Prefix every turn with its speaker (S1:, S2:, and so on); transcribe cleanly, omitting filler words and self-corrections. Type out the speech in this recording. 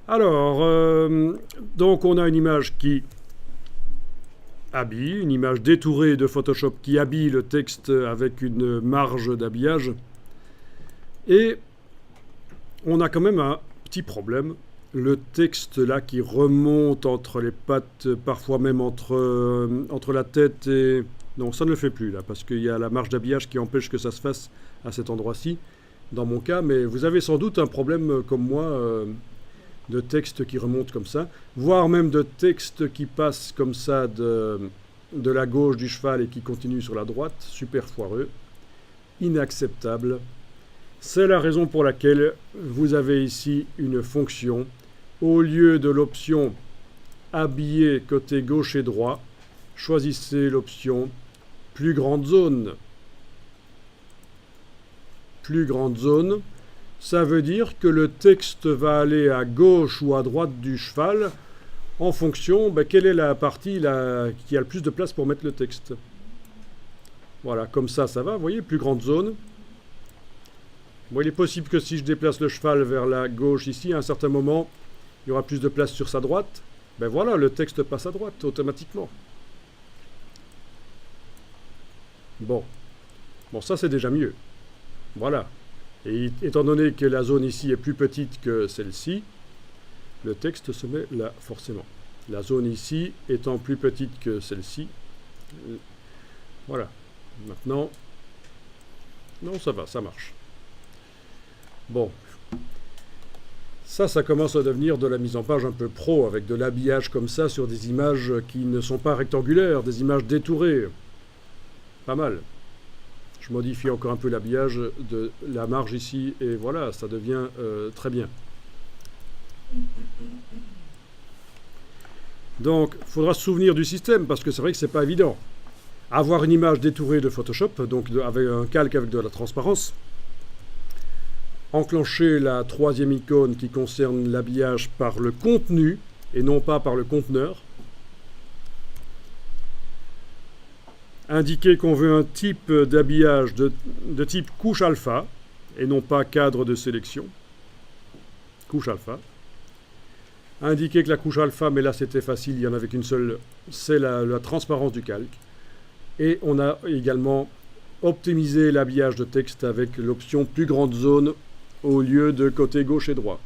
S1: Alors, donc on a une image qui habille, une image détourée de Photoshop qui habille le texte avec une marge d'habillage. Et on a quand même un petit problème. Le texte là qui remonte entre les pattes, parfois même entre la tête et... Non, ça ne le fait plus là, parce qu'il y a la marge d'habillage qui empêche que ça se fasse à cet endroit-ci, dans mon cas. Mais vous avez sans doute un problème comme moi, de texte qui remonte comme ça, voire même de texte qui passe comme ça de la gauche du cheval et qui continue sur la droite. Super foireux, inacceptable. C'est la raison pour laquelle vous avez ici une fonction. Au lieu de l'option habiller côté gauche et droit, choisissez l'option plus grande zone. Plus grande zone, ça veut dire que le texte va aller à gauche ou à droite du cheval en fonction quelle est la partie qui a le plus de place pour mettre le texte. Voilà, comme ça va, vous voyez, plus grande zone. Bon, il est possible que si je déplace le cheval vers la gauche ici, à un certain moment, il y aura plus de place sur sa droite. Ben voilà, le texte passe à droite automatiquement. Bon, ça c'est déjà mieux. Voilà. Et étant donné que la zone ici est plus petite que celle-ci, le texte se met là forcément. La zone ici étant plus petite que celle-ci. Voilà. Maintenant, non, ça va, ça marche. Bon, ça commence à devenir de la mise en page un peu pro, avec de l'habillage comme ça sur des images qui ne sont pas rectangulaires, des images détourées. Pas mal. Je modifie encore un peu l'habillage de la marge ici, et voilà, ça devient très bien. Donc, il faudra se souvenir du système, parce que c'est vrai que c'est pas évident. Avoir une image détourée de Photoshop, donc avec un calque avec de la transparence, enclencher la troisième icône qui concerne l'habillage par le contenu et non pas par le conteneur. Indiquer qu'on veut un type d'habillage de type couche alpha et non pas cadre de sélection. Couche alpha. Indiquer que la couche alpha, mais là c'était facile, il n'y en avait qu'une seule, c'est la transparence du calque. Et on a également optimisé l'habillage de texte avec l'option plus grande zone au lieu de côté gauche et droit.